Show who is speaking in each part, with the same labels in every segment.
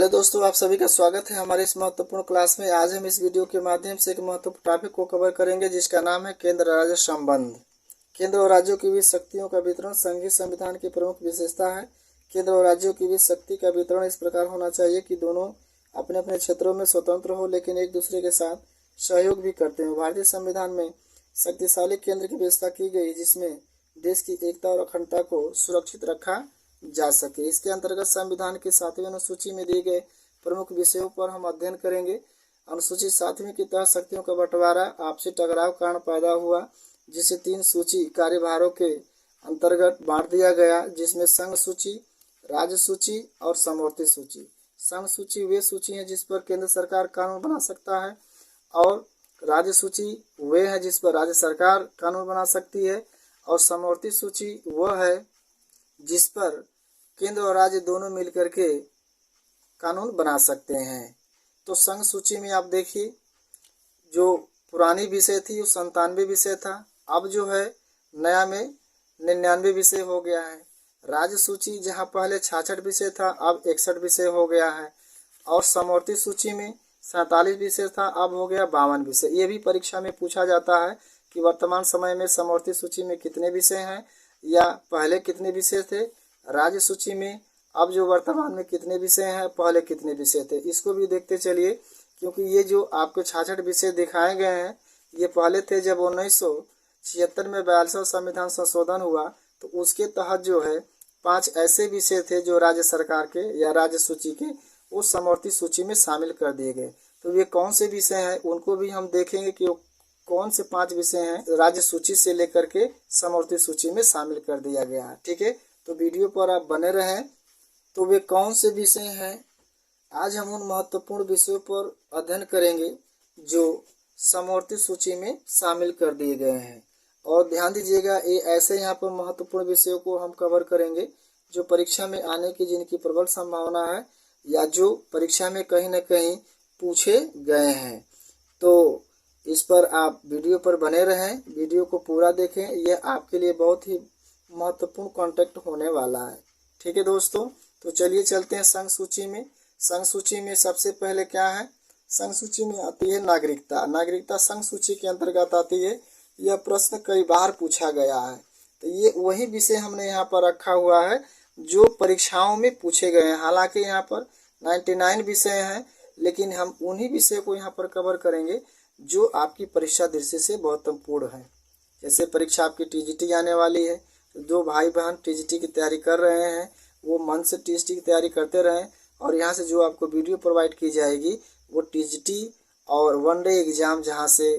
Speaker 1: Hello दोस्तों, आप सभी का स्वागत है हमारे इस महत्वपूर्ण क्लास में। आज हम इस वीडियो के माध्यम से एक महत्वपूर्ण टॉपिक को कवर करेंगे जिसका नाम है केंद्र राज्य संबंध। केंद्र और राज्यों के बीच शक्तियों का वितरण संघीय संविधान की प्रमुख विशेषता है। केंद्र और राज्यों के बीच शक्ति का वितरण इस प्रकार होना चाहिए कि दोनों अपने अपने क्षेत्रों में स्वतंत्र हो लेकिन एक दूसरे के साथ सहयोग भी करते हैं। भारतीय संविधान में शक्तिशाली केंद्र की व्यवस्था की गई जिसमें देश की एकता और अखंडता को सुरक्षित रखा जा सके। इसके अंतर्गत संविधान की 7वीं अनुसूची में दिए गए प्रमुख विषयों पर हम अध्ययन करेंगे। अनुसूची 7वीं के तहत शक्तियों का बंटवारा आपसी टकराव कारण पैदा हुआ, जिसे 3 सूची कार्यभारों के अंतर्गत बांट दिया गया, जिसमें संघ सूची, राज्य सूची और समवर्ती सूची। संघ सूची वे सूची है जिस पर केंद्र सरकार कानून बना सकता है और राज्य सूची वे है जिस पर राज्य सरकार कानून बना सकती है और समवर्ती सूची वह है जिस पर केंद्र और राज्य दोनों मिलकर के कानून बना सकते हैं। तो संघ सूची में आप देखिए, जो पुरानी विषय थी वो 97 विषय था, अब जो है नया में 99 विषय हो गया है। राज्य सूची जहां पहले 66 विषय था अब 61 विषय हो गया है और समवर्ती सूची में 47 विषय था अब हो गया 52 विषय। ये भी परीक्षा में पूछा जाता है कि वर्तमान समय में समवर्ती सूची में कितने विषय हैं या पहले कितने विषय थे। राज्य सूची में अब जो वर्तमान में कितने विषय हैं, पहले कितने विषय थे, इसको भी देखते चलिए। क्योंकि ये जो आपको 66 विषय दिखाए गए हैं ये पहले थे जब 1976 में 42वां संविधान संशोधन हुआ तो उसके तहत जो है 5 ऐसे विषय थे जो राज्य सरकार के या राज्य सूची के वो समवर्ती सूची में शामिल कर दिए गए। तो ये कौन से विषय हैं उनको भी हम देखेंगे कि कौन से 5 विषय हैं राज्य सूची से लेकर के समवर्ती सूची में शामिल कर दिया गया है। ठीक है, तो वीडियो पर आप बने रहें। तो वे कौन से विषय हैं, आज हम उन महत्वपूर्ण विषयों पर अध्ययन करेंगे जो समवर्ती सूची में शामिल कर दिए गए हैं। और ध्यान दीजिएगा, ये ऐसे यहाँ पर महत्वपूर्ण विषयों को हम कवर करेंगे जो परीक्षा में आने की जिनकी प्रबल संभावना है या जो परीक्षा में कहीं न कहीं पूछे गए हैं। तो इस पर आप वीडियो पर बने रहें, वीडियो को पूरा देखें, यह आपके लिए बहुत ही महत्वपूर्ण कॉन्टेक्ट होने वाला है। ठीक है दोस्तों, तो चलिए चलते हैं संघ सूची में। संघ सूची में सबसे पहले क्या है, संघ सूची में आती है नागरिकता। नागरिकता संघ सूची के अंतर्गत आती है। यह प्रश्न कई बार पूछा गया है, तो ये वही विषय हमने यहाँ पर रखा हुआ है जो परीक्षाओं में पूछे गए हैं। हालांकि यहाँ पर 99 विषय हैं लेकिन हम उन्हीं विषय को यहाँ पर कवर करेंगे जो आपकी परीक्षा दृष्टि से महत्वपूर्ण है। जैसे परीक्षा आपकी टीजीटी आने वाली है, जो भाई बहन टीजीटी की तैयारी कर रहे हैं वो मन से टीजीटी की तैयारी करते रहें और यहाँ से जो आपको वीडियो प्रोवाइड की जाएगी वो टीजीटी और वनडे एग्जाम जहाँ से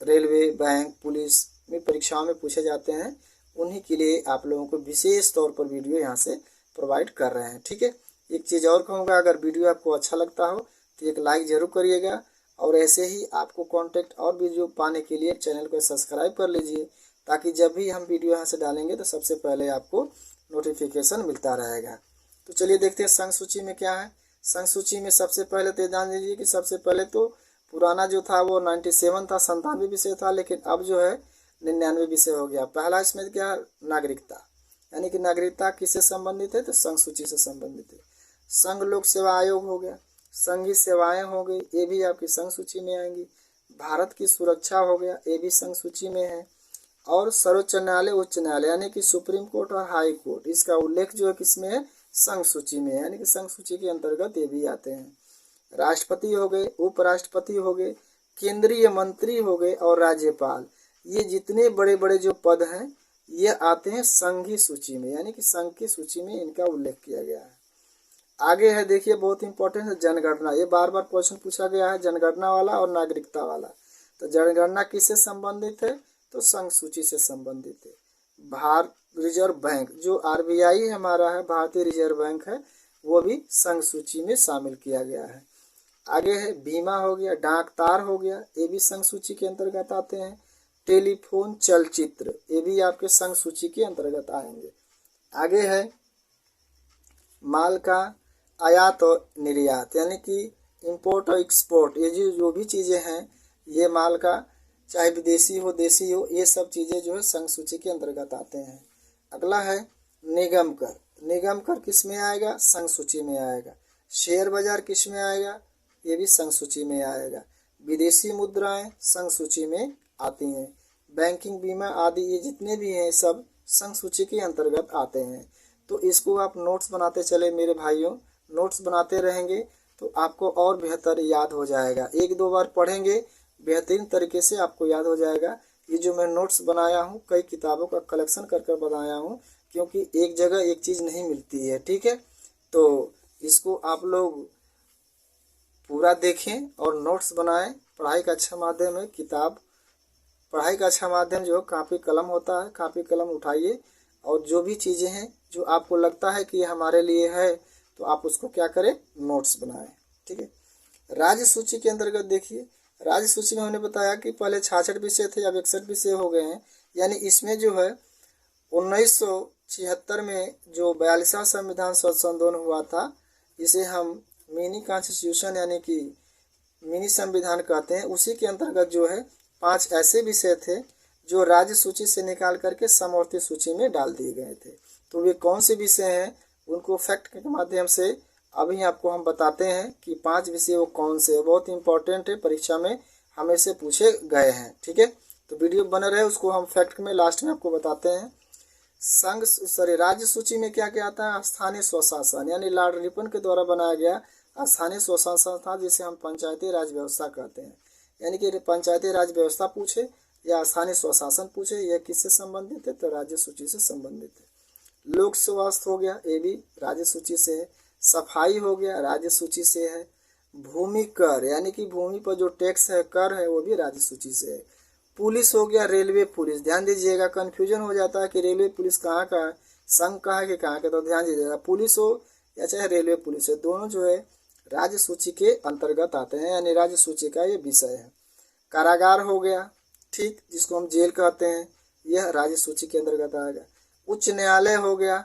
Speaker 1: रेलवे, बैंक, पुलिस में परीक्षाओं में पूछे जाते हैं उन्हीं के लिए आप लोगों को विशेष तौर पर वीडियो यहाँ से प्रोवाइड कर रहे हैं। ठीक है, एक चीज़ और कहूँगा, अगर वीडियो आपको अच्छा लगता हो तो एक लाइक ज़रूर करिएगा और ऐसे ही आपको कॉन्टेक्ट और वीडियो पाने के लिए चैनल को सब्सक्राइब कर लीजिए ताकि जब भी हम वीडियो यहाँ से डालेंगे तो सबसे पहले आपको नोटिफिकेशन मिलता रहेगा। तो चलिए देखते हैं संघ सूची में क्या है। संघ सूची में सबसे पहले तो ध्यान दीजिए कि सबसे पहले तो पुराना जो था वो 97 था, 97 विषय था, लेकिन अब जो है 99 विषय हो गया। पहला इसमें क्या, नागरिकता, यानी कि नागरिकता किससे संबंधित है तो संघ सूची से संबंधित है। संघ लोक सेवा आयोग हो गया, संघीय सेवाएं हो गई, ये भी आपकी संघ सूची में आएंगी। भारत की सुरक्षा हो गया, ये भी संघ सूची में है। और सर्वोच्च न्यायालय, उच्च न्यायालय यानी कि सुप्रीम कोर्ट और हाई कोर्ट, इसका उल्लेख जो है किसमें है, संघ सूची में है, यानी कि संघ सूची के अंतर्गत ये भी आते हैं। राष्ट्रपति हो गए, उपराष्ट्रपति हो गए, केंद्रीय मंत्री हो गए और राज्यपाल, ये जितने बड़े बड़े जो पद हैं ये आते हैं संघीय सूची में, यानी कि संघ की सूची में इनका उल्लेख किया गया है। आगे है, देखिए बहुत इंपॉर्टेंट है जनगणना। ये बार बार क्वेश्चन पूछा गया है, जनगणना वाला और नागरिकता वाला। तो जनगणना किससे संबंधित है तो संघ सूची से संबंधित है। भारत रिजर्व बैंक जो आरबीआई हमारा है, भारतीय रिजर्व बैंक है, वो भी संघ सूची में शामिल किया गया है। आगे है बीमा हो गया, डाक तार हो गया, ये भी संघ सूची के अंतर्गत आते हैं। टेलीफोन, चलचित्र, ये भी आपके संघ सूची के अंतर्गत आएंगे। आगे है माल का आयात और निर्यात, यानी कि इंपोर्ट और एक्सपोर्ट, ये जो भी चीज़ें हैं ये माल का चाहे विदेशी हो देशी हो, ये सब चीज़ें जो है संघ सूची के अंतर्गत आते हैं। अगला है निगम कर। निगम कर किस में आएगा, संघ सूची में आएगा। शेयर बाजार किस में आएगा, ये भी संघ सूची में आएगा। विदेशी मुद्राएं संघ सूची में आती हैं। बैंकिंग, बीमा आदि ये जितने भी हैं सब संघ सूची के अंतर्गत आते हैं। तो इसको आप नोट्स बनाते चले मेरे भाइयों, नोट्स बनाते रहेंगे तो आपको और बेहतर याद हो जाएगा। एक दो बार पढ़ेंगे बेहतरीन तरीके से आपको याद हो जाएगा। ये जो मैं नोट्स बनाया हूँ कई किताबों का कलेक्शन कर कर बनाया हूँ, क्योंकि एक जगह एक चीज़ नहीं मिलती है, ठीक है। तो इसको आप लोग पूरा देखें और नोट्स बनाएं। पढ़ाई का अच्छा माध्यम है किताब, पढ़ाई का अच्छा माध्यम जो कापी कलम होता है, कापी कलम उठाइए और जो भी चीज़ें हैं जो आपको लगता है कि ये हमारे लिए है तो आप उसको क्या करें, नोट्स बनाएं, ठीक है। राज्य सूची के अंतर्गत देखिए, राज्य सूची में हमने बताया कि पहले 66 विषय थे, अब 61 विषय हो गए हैं। यानी इसमें जो है 1976 में जो 42वां संविधान संशोधन हुआ था, इसे हम मिनी कॉन्स्टिट्यूशन यानी कि मिनी संविधान कहते हैं। उसी के अंतर्गत जो है 5 ऐसे विषय थे जो राज्य सूची से निकाल करके समवर्ती सूची में डाल दिए गए थे। तो वे कौन से विषय हैं उनको फैक्ट के माध्यम से अभी आपको हम बताते हैं कि 5 विषय वो कौन से, बहुत इंपॉर्टेंट है, परीक्षा में हमेशा पूछे गए हैं, ठीक है। तो वीडियो बने रहे, उसको हम फैक्ट में लास्ट में आपको बताते हैं। राज्य सूची में क्या क्या आता है, स्थानीय स्वशासन यानी लॉर्ड रिपन के द्वारा बनाया गया स्थानीय स्वशासन था, जिसे हम पंचायती राज व्यवस्था कहते हैं। यानी कि पंचायती राज व्यवस्था पूछे या स्थानीय स्वशासन पूछे, यह किससे संबंधित है, तो राज्य सूची से संबंधित है। लोक स्वास्थ्य हो गया, ये भी राज्य सूची से है। सफाई हो गया, राज्य सूची से है। भूमि कर यानी कि भूमि पर जो टैक्स है, कर है, वो भी राज्य सूची से है। पुलिस हो गया, रेलवे पुलिस, ध्यान दीजिएगा, कन्फ्यूजन हो जाता है कि रेलवे पुलिस कहाँ का है, संघ का है कि कहाँ का, तो ध्यान दीजिएगा, पुलिस हो या चाहे रेलवे पुलिस है, दोनों जो है राज्य सूची के अंतर्गत आते हैं, यानी राज्य सूची का ये विषय है। कारागार हो गया, ठीक, जिसको हम जेल कहते हैं, यह राज्य सूची के अंतर्गत आएगा। उच्च न्यायालय हो गया,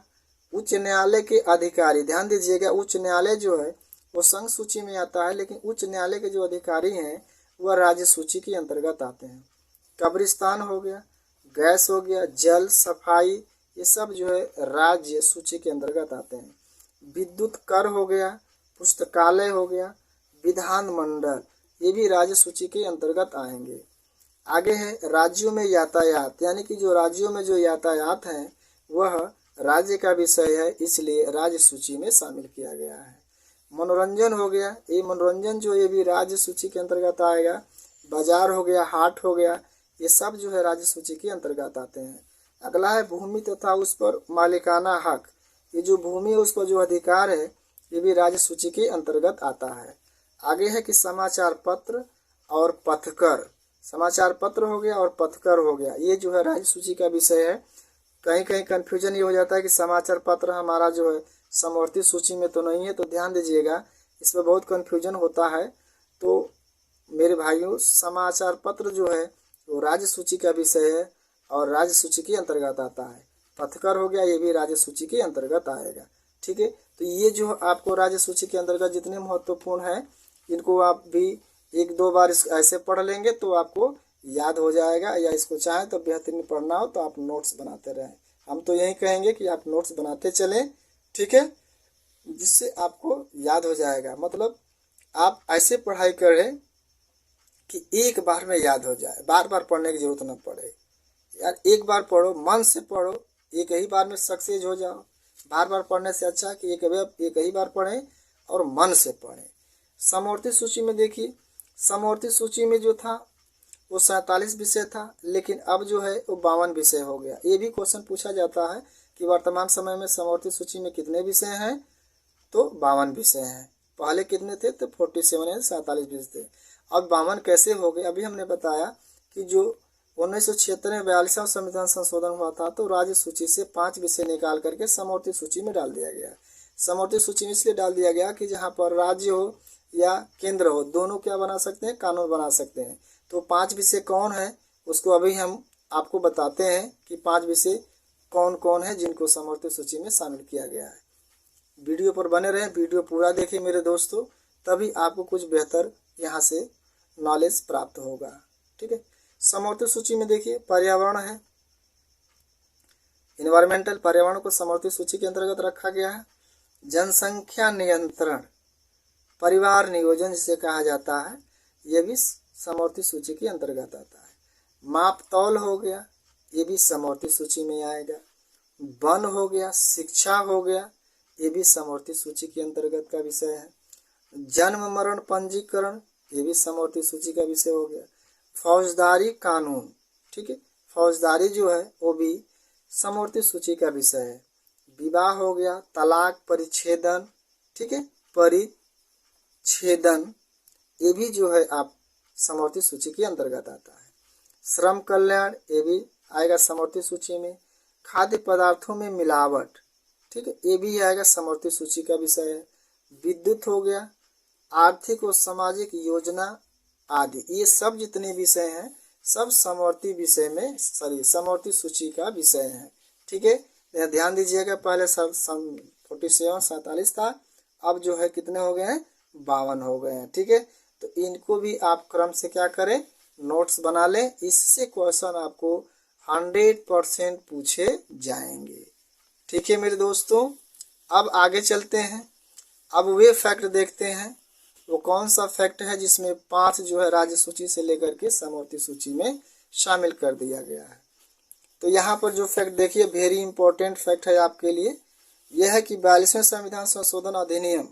Speaker 1: उच्च न्यायालय के अधिकारी, ध्यान दीजिएगा, उच्च न्यायालय जो है वो संघ सूची में आता है, लेकिन उच्च न्यायालय के जो अधिकारी हैं वह राज्य सूची के अंतर्गत आते हैं। कब्रिस्तान हो गया, गैस हो गया, जल, सफाई, ये सब जो है राज्य सूची के अंतर्गत आते हैं। विद्युत कर हो गया, पुस्तकालय हो गया, विधान मंडल, ये भी राज्य सूची के अंतर्गत आएंगे। आगे है राज्यों में यातायात, यानी कि जो राज्यों में जो यातायात है वह राज्य का विषय है, इसलिए राज्य सूची में शामिल किया गया है। मनोरंजन हो गया, ये मनोरंजन जो ये भी राज्य सूची के अंतर्गत आएगा। बाजार हो गया, हाट हो गया, ये सब जो है राज्य सूची के अंतर्गत आते हैं। अगला है भूमि तथा उस पर मालिकाना हक, ये जो भूमि है उस पर जो अधिकार है ये भी राज्य सूची के अंतर्गत आता है। आगे है कि समाचार पत्र और पथकर, समाचार पत्र हो गया और पथकर हो गया, ये जो है राज्य सूची का विषय है। कहीं कहीं कन्फ्यूजन ये हो जाता है कि समाचार पत्र हमारा जो है समवर्ती सूची में तो नहीं है, तो ध्यान दीजिएगा, इसमें बहुत कन्फ्यूजन होता है। तो मेरे भाइयों, समाचार पत्र जो है वो राज्य सूची का विषय है और राज्य सूची के अंतर्गत आता है। पथकर हो गया, ये भी राज्य सूची के अंतर्गत आएगा, ठीक है। तो ये जो आपको राज्य सूची के अंतर्गत जितने महत्वपूर्ण हैं इनको आप भी एक दो बार ऐसे पढ़ लेंगे तो आपको याद हो जाएगा, या इसको चाहें तो बेहतरीन पढ़ना हो तो आप नोट्स बनाते रहें। हम तो यही कहेंगे कि आप नोट्स बनाते चलें, ठीक है, जिससे आपको याद हो जाएगा। मतलब आप ऐसे पढ़ाई करें कि एक बार में याद हो जाए, बार बार पढ़ने की जरूरत न पड़े। यार एक बार पढ़ो, मन से पढ़ो, एक ही बार में सक्सेस हो जाओ। बार बार पढ़ने से अच्छा कि एक ही बार पढ़ें और मन से पढ़ें। समवर्ती सूची में देखिए, समवर्ती सूची में जो था वो 47 विषय था, लेकिन अब जो है वो 52 विषय हो गया। ये भी क्वेश्चन पूछा जाता है कि वर्तमान समय में समवर्ती सूची में कितने विषय हैं, तो 52 विषय हैं। पहले कितने थे, तो 47 या 47 विषय थे। अब 52 कैसे हो गए, अभी हमने बताया कि जो 1976 में 42वां संविधान संशोधन हुआ था तो राज्य सूची से 5 विषय निकाल करके समवर्ती सूची में डाल दिया गया। समवर्ती सूची में इसलिए डाल दिया गया कि जहाँ पर राज्य हो या केंद्र हो, दोनों क्या बना सकते हैं, कानून बना सकते हैं। तो 5 विषय कौन है उसको अभी हम आपको बताते हैं कि 5 विषय कौन कौन है जिनको समवर्ती सूची में शामिल किया गया है। वीडियो पर बने रहें, वीडियो पूरा देखिए मेरे दोस्तों, तभी आपको कुछ बेहतर यहाँ से नॉलेज प्राप्त होगा, ठीक है। समवर्ती सूची में देखिए पर्यावरण है, इन्वायरमेंटल, पर्यावरण को समवर्ती सूची के अंतर्गत रखा गया है। जनसंख्या नियंत्रण, परिवार नियोजन जिसे कहा जाता है, ये भी समवर्ती सूची के अंतर्गत आता है। माप तौल हो गया, ये भी समवर्ती सूची में आएगा। वन हो गया, शिक्षा हो गया, ये भी समवर्ती सूची के अंतर्गत का विषय है। जन्म मरण पंजीकरण, ये भी समवर्ती सूची का विषय हो गया। फौजदारी कानून, ठीक है, फौजदारी जो है वो भी समवर्ती सूची का विषय है। विवाह हो गया, तलाक, परिच्छेदन, ठीक है, परिच्छेदन, ये भी जो है आप समवर्ती सूची के अंतर्गत आता है। श्रम कल्याण, ये भी आएगा समवर्ती सूची में। खाद्य पदार्थों में मिलावट, ठीक है, ये भी आएगा समवर्ती सूची का विषय है। विद्युत हो गया, आर्थिक और सामाजिक योजना आदि, ये सब जितने विषय हैं सब समवर्ती विषय में समवर्ती सूची का विषय है। ठीक है, ध्यान दीजिएगा, पहले 47 था, अब जो है कितने हो गए हैं, 52 हो गए हैं। ठीक है, तो इनको भी आप क्रम से क्या करें, नोट्स बना लें, इससे क्वेश्चन आपको 100% पूछे जाएंगे। ठीक है मेरे दोस्तों, अब आगे चलते हैं। अब वे फैक्ट देखते हैं, वो कौन सा फैक्ट है जिसमें 5 जो है राज्य सूची से लेकर के समवर्ती सूची में शामिल कर दिया गया है। तो यहाँ पर जो फैक्ट देखिए, वेरी इंपॉर्टेंट फैक्ट है आपके लिए, यह है कि 42वें संविधान संशोधन अधिनियम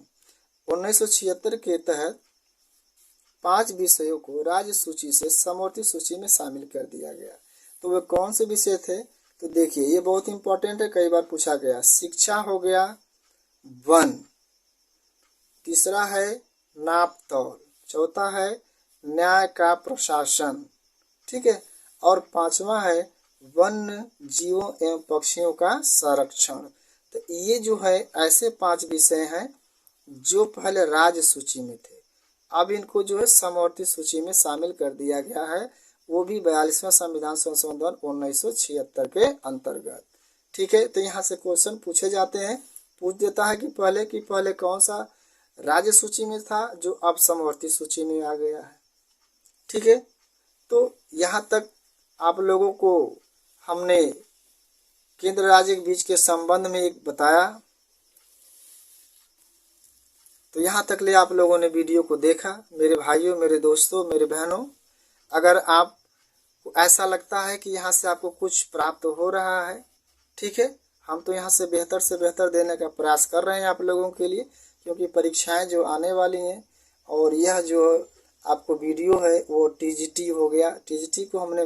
Speaker 1: 1976 के तहत 5 विषयों को राज्य सूची से समवर्ती सूची में शामिल कर दिया गया। तो वे कौन से विषय थे, तो देखिए ये बहुत इंपॉर्टेंट है, कई बार पूछा गया। शिक्षा हो गया, वन, तीसरा है नाप तौल, चौथा है न्याय का प्रशासन, ठीक है, और 5वां है वन्य जीवों एवं पक्षियों का संरक्षण। तो ये जो है ऐसे 5 विषय हैं जो पहले राज्य सूची में थे, अब इनको जो है समवर्ती सूची में शामिल कर दिया गया है, वो भी 42वां संविधान संशोधन 1976 के अंतर्गत। ठीक है, तो यहाँ से क्वेश्चन पूछे जाते हैं, पूछ देता है कि पहले कौन सा राज्य सूची में था जो अब समवर्ती सूची में आ गया है। ठीक है, तो यहाँ तक आप लोगों को हमने केंद्र राज्य के बीच के संबंध में एक बताया। तो यहाँ तक ले आप लोगों ने वीडियो को देखा। मेरे भाइयों, मेरे दोस्तों, मेरे बहनों, अगर आप ऐसा लगता है कि यहाँ से आपको कुछ प्राप्त हो रहा है, ठीक है, हम तो यहाँ से बेहतर देने का प्रयास कर रहे हैं आप लोगों के लिए, क्योंकि परीक्षाएं जो आने वाली हैं, और यह जो आपको वीडियो है वो टीजीटी हो गया, टीजीटी को हमने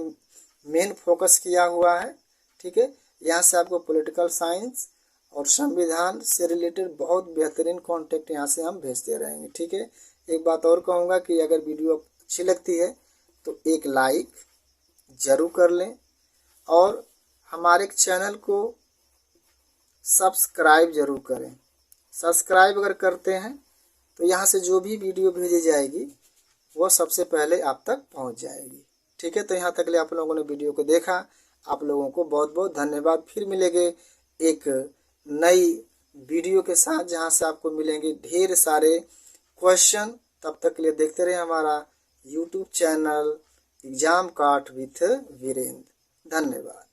Speaker 1: मेन फोकस किया हुआ है। ठीक है, यहाँ से आपको पॉलिटिकल साइंस और संविधान से रिलेटेड बहुत बेहतरीन कॉन्टेंट यहाँ से हम भेजते रहेंगे। ठीक है, एक बात और कहूँगा कि अगर वीडियो अच्छी लगती है तो एक लाइक जरूर कर लें, और हमारे चैनल को सब्सक्राइब जरूर करें। सब्सक्राइब अगर करते हैं तो यहाँ से जो भी वीडियो भेजी जाएगी वो सबसे पहले आप तक पहुँच जाएगी। ठीक है, तो यहाँ तक ले आप लोगों ने वीडियो को देखा, आप लोगों को बहुत बहुत धन्यवाद। फिर मिलेंगे एक नई वीडियो के साथ, जहाँ से आपको मिलेंगे ढेर सारे क्वेश्चन। तब तक के लिए देखते रहे हमारा यूट्यूब चैनल एग्जाम काट विथ वीरेंद्र। धन्यवाद।